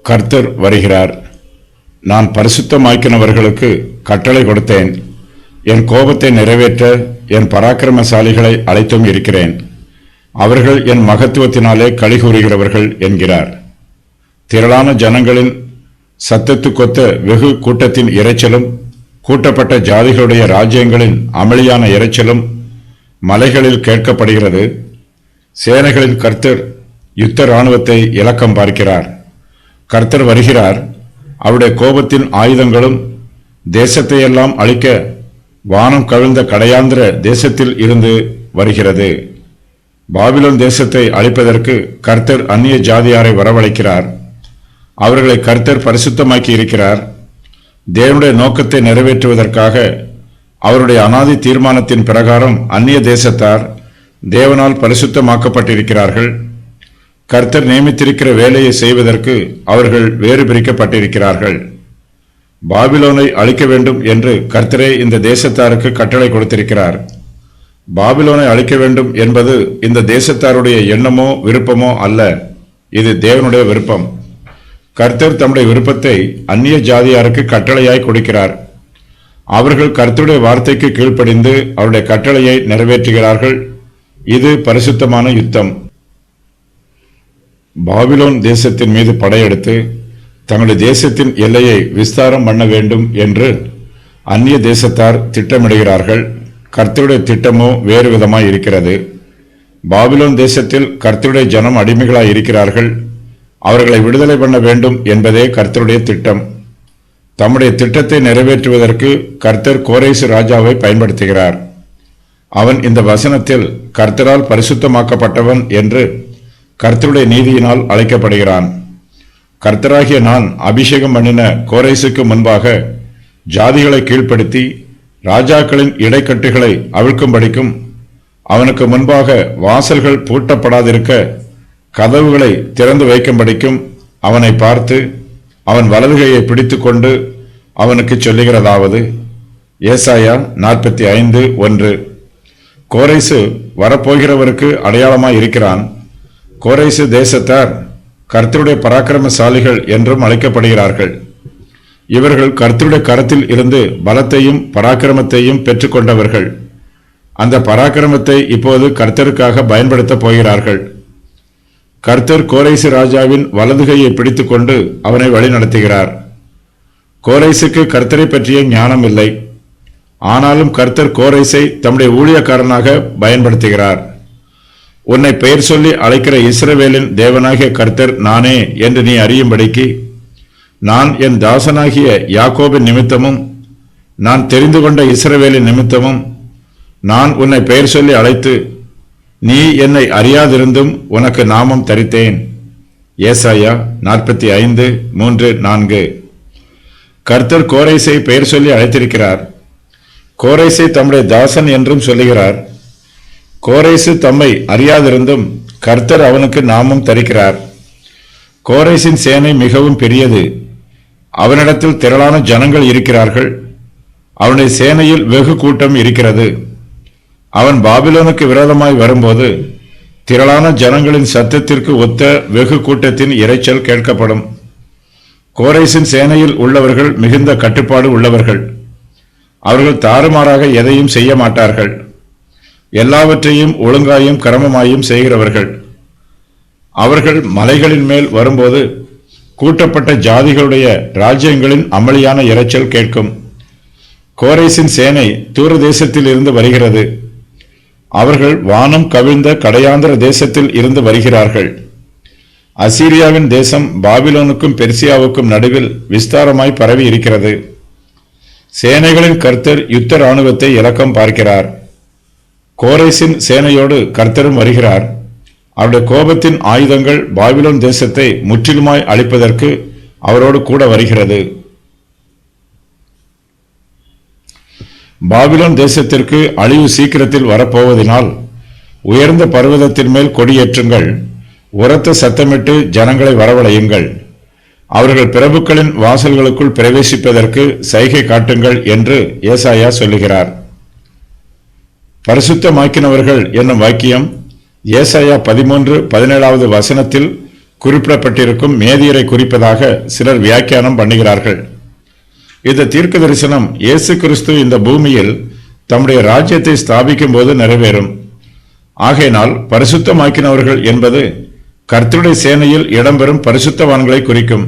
கர்த்தர் வருகிறார். நான் பரிசுத்தமாக்கினவர்களுக்கு கட்டளை கொடுத்தேன். என் கோபத்தை நிறைவேற்ற என் பராக்கிரமசாலிகளை அழைத்தும் இருக்கிறேன். அவர்கள் என் மகத்துவத்தினாலே களிகூறுகிறவர்கள் என்கிறார். திரளான ஜனங்களின் சத்தத்துக்கொத்த வெகு கூட்டத்தின் இரைச்சலும், கூட்டப்பட்ட ஜாதிகளுடைய ராஜ்யங்களின் அமளியான இரைச்சலும் மலைகளில் கேட்கப்படுகிறது. சேனைகளின் கர்த்தர் யுத்த இராணுவத்தை இலக்கம் பார்க்கிறார். கர்த்தர் வருகிறார். அவருடைய கோபத்தின் ஆயுதங்களும் தேசத்தையெல்லாம் அழிக்க வானம் கவிழ்ந்த கடையாந்திர தேசத்தில் இருந்து வருகிறது. பாபிலோன் தேசத்தை அழிப்பதற்கு கர்த்தர் அந்நிய ஜாதியாரை வரவழைக்கிறார். அவர்களை கர்த்தர் பரிசுத்தமாக்கி இருக்கிறார். தேவனுடைய நோக்கத்தை நிறைவேற்றுவதற்காக அவருடைய அனாதி தீர்மானத்தின் பிரகாரம் அந்நிய தேசத்தார் தேவனால் பரிசுத்தமாக்கப்பட்டிருக்கிறார்கள். கர்த்தர் நியமித்திருக்கிற வேலையை செய்வதற்கு அவர்கள் வேறு பிரிக்கப்பட்டிருக்கிறார்கள். பாபிலோனை அழிக்க வேண்டும் என்று கர்த்தரே இந்த தேசத்தாருக்கு கட்டளை கொடுத்திருக்கிறார். பாபிலோனை அழிக்க வேண்டும் என்பது இந்த தேசத்தாருடைய எண்ணமோ விருப்பமோ அல்ல, இது தேவனுடைய விருப்பம். கர்த்தர் தம்முடைய விருப்பத்தை அந்நிய ஜாதியாருக்கு கட்டளையாய் கொடுக்கிறார். அவர்கள் கர்த்தருடைய வார்த்தைக்கு கீழ்ப்படிந்து அவருடைய கட்டளையை நிறைவேற்றுகிறார்கள். இது பரிசுத்தமான யுத்தம். பாபிலோன் தேசத்தின் மீது படையெடுத்து தங்களுடைய தேசத்தின் எல்லையை விஸ்தாரம் பண்ண வேண்டும் என்று அந்நிய தேசத்தார் திட்டமிடுகிறார்கள். கர்த்தருடைய திட்டமோ வேறு விதமாய் இருக்கிறது. பாபிலோன் தேசத்தில் கர்த்தருடைய ஜனம் அடிமைகளாய் இருக்கிறார்கள். அவர்களை விடுதலை பண்ண வேண்டும் என்பதே கர்த்தருடைய திட்டம். தம்முடைய திட்டத்தை நிறைவேற்றுவதற்கு கர்த்தர் கோரேசு ராஜாவை பயன்படுத்துகிறார். அவன் இந்த வசனத்தில் கர்த்தரால் பரிசுத்தமாக்கப்பட்டவன் என்று கர்த்தருடைய நீதியினால் அழைக்கப்படுகிறான். கர்த்தராகிய நான் அபிஷேகம் பண்ணின கோரேசுக்கு முன்பாக ஜாதிகளை கீழ்ப்படுத்தி ராஜாக்களின் இடைக்கட்டுகளை அவிழ்க்கும்படிக்கும் அவனுக்கு முன்பாக வாசல்கள் பூட்டப்படாதிருக்க கதவுகளை திறந்து வைக்கும்படிக்கும் அவனை பார்த்து அவன் வலதுகையை பிடித்துக்கொண்டு அவனுக்கு சொல்லுகிறதாவது, ஏசாயா 45:1. கோரேசு வரப்போகிறவருக்கு அடையாளமாய் இருக்கிறான். கோரேசு தேசத்தார் கர்த்தருடைய பராக்கிரமசாலிகள் என்றும் அழைக்கப்படுகிறார்கள். இவர்கள் கர்த்தருடைய கரத்தில் இருந்து பலத்தையும் பராக்கிரமத்தையும் பெற்றுக்கொண்டவர்கள். அந்த பராக்கிரமத்தை இப்போது கர்த்தருக்காக பயன்படுத்தப் போகிறார்கள். கர்த்தர் கோரேசு ராஜாவின் வலதுகையை பிடித்துக்கொண்டு அவனை வழிநடத்துகிறார். கோரேசுக்கு கர்த்தரை பற்றிய ஞானம் இல்லை. ஆனாலும் கர்த்தர் கோரேசை தம்முடைய ஊழியக்காரனாக பயன்படுத்துகிறார். உன்னை பெயர் சொல்லி அழைக்கிற இஸ்ரவேலின் தேவனாகிய கர்த்தர் நானே என்று நீ அறியும்படிக்கு நான் என் தாசனாகிய யாக்கோபின் நிமித்தமும் நான் தெரிந்து கொண்ட இஸ்ரவேலின் நிமித்தமும் நான் உன்னை பெயர் சொல்லி அழைத்து நீ என்னை அறியாதிருந்தும் உனக்கு நாமம் தரித்தேன். ஏசாயா 45:3-4. கர்த்தர் கோரேசை பெயர் சொல்லி அழைத்திருக்கிறார். கோரேசை தம்முடைய தாசன் என்றும் சொல்லுகிறார். கோரேசு தம்மை அறியாதிருந்தும் கர்த்தர் அவனுக்கு நாமம் தரிக்கிறார். கோரேசின் சேனை மிகவும் பெரியது. அவனிடத்தில் திரளான ஜனங்கள் இருக்கிறார்கள். அவனுடைய சேனையில் வெகு கூட்டம் இருக்கிறது. அவன் பாபிலோனுக்கு விரோதமாய் வரும்போது திரளான ஜனங்களின் சத்தத்திற்கு ஒத்த வெகு கூட்டத்தின் இரைச்சல் கேட்கப்படும். கோரேசின் சேனையில் உள்ளவர்கள் மிகுந்த கட்டுப்பாடு உள்ளவர்கள். அவர்கள் தாறுமாறாக எதையும் செய்ய மாட்டார்கள். எல்லாவற்றையும் ஒழுங்காயும் கிரமமாயும் செய்கிறவர்கள். அவர்கள் மலைகளின் மேல் வரும்போது கூட்டப்பட்ட ஜாதிகளுடைய ராஜ்யங்களின் அமளியான இரைச்சல் கேட்கும். கோரேசின் சேனை தூர தேசத்தில் இருந்து வருகிறது. அவர்கள் வானம் கவிழ்ந்த கடையாந்திர தேசத்தில் இருந்து வருகிறார்கள். அசீரியாவின் தேசம் பாபிலோனுக்கும் பெர்சியாவுக்கும் நடுவில் விஸ்தாரமாய் பரவி இருக்கிறது. சேனைகளின் கர்த்தர் யுத்த இராணுவத்தை இலக்கம் பார்க்கிறார். கோரேசின் சேனையோடு கர்த்தரும் வருகிறார். அவருடைய கோபத்தின் ஆயுதங்கள் பாபிலோன் தேசத்தை முற்றிலுமாய் அழிப்பதற்கு அவரோடு கூட வருகிறது. பாபிலோன் தேசத்திற்கு அழிவு சீக்கிரத்தில் வரப்போவதனால் உயர்ந்த பர்வதத்தின் மேல் கொடியேற்றுங்கள், உரத்த சத்தமிட்டு ஜனங்களை வரவழையுங்கள், அவர்கள் பிரபுக்களின் வாசல்களுக்குள் பிரவேசிப்பதற்கு சைகை காட்டுங்கள் என்று ஏசாயா சொல்லுகிறார். பரிசுத்தமாக்கினவர்கள் என்னும் வாக்கியம் ஏசாயா 13:17 வசனத்தில் குறிப்பிடப்பட்டிருக்கும் மேதியரை குறிப்பதாக சிலர் வியாக்கியானம் பண்ணுகிறார்கள். இந்த தீர்க்க தரிசனம் இயேசு கிறிஸ்து இந்த பூமியில் தம்முடைய ராஜ்யத்தை ஸ்தாபிக்கும் போது நிறைவேறும். ஆகையினால் பரிசுத்தமாக்கினவர்கள் என்பது கர்த்தருடைய சேனையில் இடம்பெறும் பரிசுத்தவான்களை குறிக்கும்.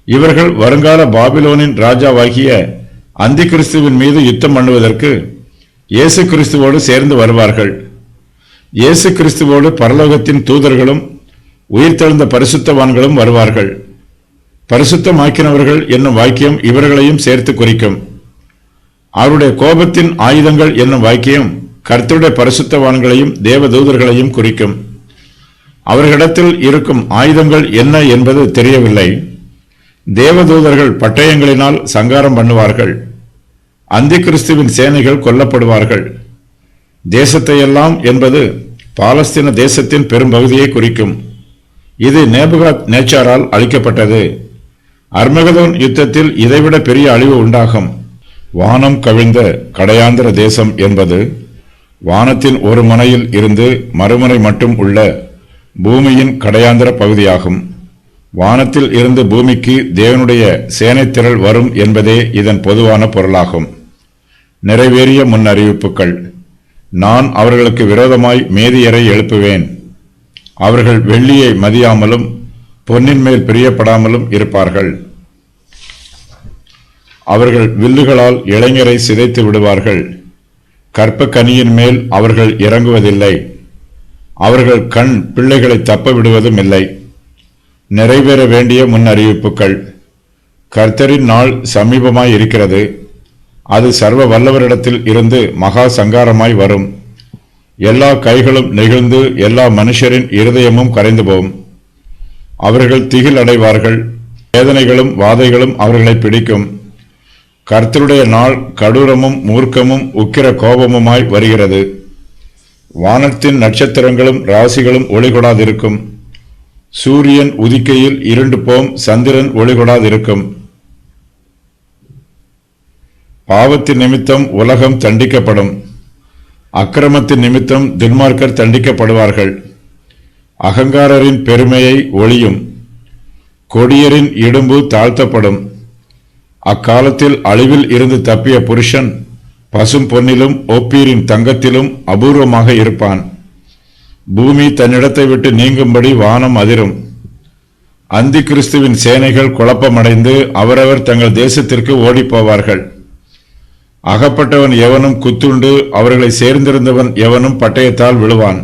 இவர்கள் வருங்கால பாபிலோனின் ராஜாவாகிய அந்தி கிறிஸ்துவின் மீது யுத்தம் பண்ணுவதற்கு இயேசு கிறிஸ்துவோடு சேர்ந்து வருவார்கள். இயேசு கிறிஸ்துவோடு பரலோகத்தின் தூதர்களும் உயிர்த்தெழுந்த பரிசுத்தவான்களும் வருவார்கள். பரிசுத்தமாக்கினவர்கள் என்னும் வாக்கியம் இவர்களையும் சேர்த்து குறிக்கும். அவருடைய கோபத்தின் ஆயுதங்கள் என்னும் வாக்கியம் கர்த்தருடைய பரிசுத்தவான்களையும் தேவதூதர்களையும் குறிக்கும். அவர்களிடத்தில் இருக்கும் ஆயுதங்கள் என்ன என்பது தெரியவில்லை. தேவதூதர்கள் பட்டயங்களினால் சங்காரம் பண்ணுவார்கள். அந்தி கிறிஸ்துவின் சேனைகள் கொல்லப்படுவார்கள். தேசத்தையெல்லாம் என்பது பாலஸ்தீன தேசத்தின் பெரும்பகுதியை குறிக்கும். இது நேபுகாத் நேச்சாரால் அளிக்கப்பட்டது. அர்மகதோன் யுத்தத்தில் இதைவிட பெரிய அழிவு உண்டாகும். வானம் கவிழ்ந்த கடையாந்திர தேசம் என்பது வானத்தின் ஒரு முனையில் இருந்து மறுமுனை மட்டும் உள்ள பூமியின் கடையாந்திர பகுதியாகும். வானத்தில் இருந்து பூமிக்கு தேவனுடைய சேனைத்திரள் வரும் என்பதே இதன் பொதுவான பொருளாகும். நிறைவேறிய முன்னறிவிப்புகள். நான் அவர்களுக்கு விரோதமாய் மேதியரை எழுப்புவேன். அவர்கள் வெள்ளியை மதியாமலும் பொன்னின் மேல் பிரியப்படாமலும் இருப்பார்கள். அவர்கள் வில்லுகளால் இளைஞரை சிதைத்து விடுவார்கள். கற்ப கனியின் மேல் அவர்கள் இறங்குவதில்லை. அவர்கள் கண் பிள்ளைகளை தப்ப விடுவதும் இல்லை. நிறைவேற வேண்டிய முன்னறிவிப்புகள். கர்த்தரின் நாள் சமீபமாய் இருக்கிறது. அது சர்வ வல்லவரிடத்தில் இருந்து மகா சங்காரமாய் வரும். எல்லா கைகளும் நெகிழ்ந்து எல்லா மனுஷரின் இருதயமும் கரைந்து போகும். அவர்கள் திகில் அடைவார்கள். வேதனைகளும் வாதைகளும் அவர்களை பிடிக்கும். கர்த்தருடைய நாள் கடூரமும் மூர்க்கமும் உக்கிர கோபமுமாய் வருகிறது. வானத்தின் நட்சத்திரங்களும் ராசிகளும் ஒளிகொடாதிருக்கும். சூரியன் உதிக்கையில் இருண்டு போம். சந்திரன் ஒளிகொடாதிருக்கும். பாவத்தின் நிமித்தம் உலகம் தண்டிக்கப்படும். அக்கிரமத்தின் நிமித்தம் துன்மார்க்கர் தண்டிக்கப்படுவார்கள். அகங்காரரின் பெருமையை ஒளியும். கொடியரின் இடும்பு தாழ்த்தப்படும். அக்காலத்தில் அழிவில் இருந்து தப்பிய புருஷன் பசும் பொன்னிலும் ஒப்பீரின் தங்கத்திலும் அபூர்வமாக இருப்பான். பூமி தன்னிடத்தை விட்டு நீங்கும்படி வானம் அதிரும். அந்தி கிறிஸ்துவின் சேனைகள் குழப்பமடைந்து அவரவர் தங்கள் தேசத்திற்கு ஓடிப்போவார்கள். அகப்பட்டவன் எவனும் குத்துண்டு அவர்களை சேர்ந்திருந்தவன் எவனும் பட்டயத்தால் விழுவான்.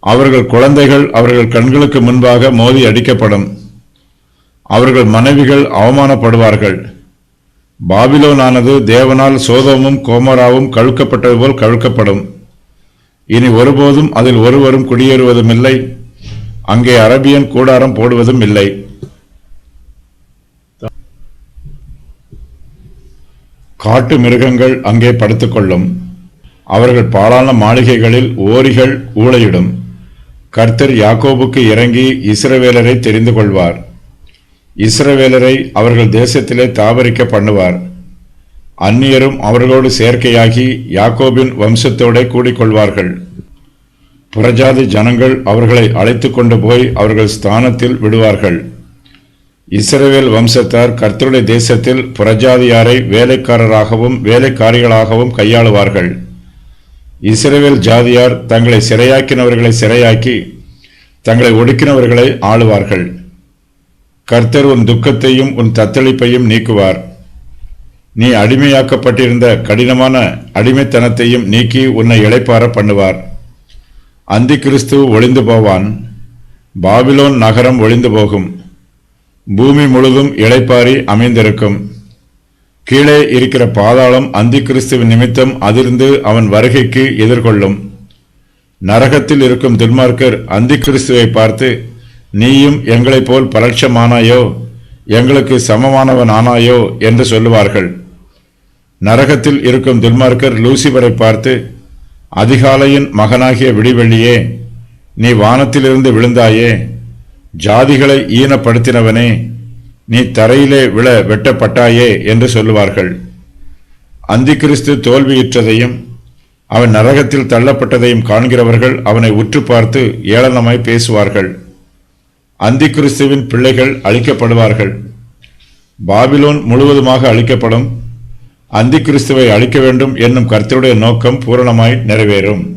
அவர்கள் குழந்தைகள் அவர்கள் கண்களுக்கு முன்பாக மோதி அடிக்கப்படும். அவர்கள் மனைவிகள் அவமானப்படுவார்கள். பாபிலோனானது தேவனால் சோதோமும் கோமோராவும் கழுக்கப்பட்டது போல் கழுக்கப்படும். இனி ஒருபோதும் அதில் ஒருவரும் குடியேறுவதும் இல்லை. அங்கே அரபியன் கூடாரம் போடுவதும் இல்லை. காட்டு மிருகங்கள் அங்கே படுத்துக்கொள்ளும். அவர்கள் பாழான மாளிகைகளில் ஓரிகள் ஊளையிடும். கர்த்தர் யாக்கோபுக்கு இறங்கி இஸ்ரவேலரை தெரிந்து கொள்வார். இஸ்ரவேலரை அவர்கள் தேசத்திலே தாபரிக்க பண்ணுவார். அந்நியரும் அவர்களோடு சேர்க்கையாகி யாக்கோபின் வம்சத்தோட கூடிக்கொள்வார்கள். புறஜாதி ஜனங்கள் அவர்களை அழைத்து கொண்டு போய் அவர்கள் ஸ்தானத்தில் விடுவார்கள். இஸ்ரவேல் வம்சத்தார் கர்த்தருடைய தேசத்தில் புறஜாதியாரை வேலைக்காரராகவும் வேலைக்காரிகளாகவும் கையாளுவார்கள். இஸ்ரவேல் ஜாதியார் தங்களை சிறையாக்கினவர்களை சிறையாக்கி தங்களை ஒடுக்கினவர்களை ஆளுவார்கள். கர்த்தர் உன் துக்கத்தையும் உன் தத்தளிப்பையும் நீக்குவார். நீ அடிமையாக்கப்பட்டிருந்த கடினமான அடிமைத்தனத்தையும் நீக்கி உன்னை இளைப்பார பண்ணுவார். அந்தி கிறிஸ்து ஒளிந்து போவான். பாபிலோன் நகரம் ஒளிந்து போகும். பூமி முழுதும் இளைப்பாரி அமைந்திருக்கும். கீழே இருக்கிற பாதாளம் அந்தி கிறிஸ்துவின் நிமித்தம் அதிர்ந்து அவன் வருகைக்கு எதிர்கொள்ளும். நரகத்தில் இருக்கும் துன்மார்க்கர் அந்தி கிறிஸ்துவை பார்த்து, நீயும் எங்களைப் போல் பலட்சமானாயோ, எங்களுக்கு சமமானவன் ஆனாயோ என்று சொல்லுவார்கள். நரகத்தில் இருக்கும் துன்மார்க்கர் லூசிபரை பார்த்து, அதிகாலையின் மகனாகிய விடிவெள்ளியே, நீ வானத்திலிருந்து விழுந்தாயே, ஜாதிகளை ஈனப்படுத்தினவனே, நீ தரையிலே விழ வெட்டப்பட்டாயே என்று சொல்லுவார்கள். அந்தி கிறிஸ்து தோல்வியுற்றதையும் அவன் நரகத்தில் தள்ளப்பட்டதையும் காண்கிறவர்கள் அவனை உற்று பார்த்து ஏளனமாய் பேசுவார்கள். அந்தி கிறிஸ்துவின் பிள்ளைகள் அழிக்கப்படுவார்கள். பாபிலோன் முழுவதுமாக அழிக்கப்படும். அந்தி கிறிஸ்துவை அழிக்க வேண்டும் என்னும் கர்த்தருடைய நோக்கம் பூரணமாய் நிறைவேறும்.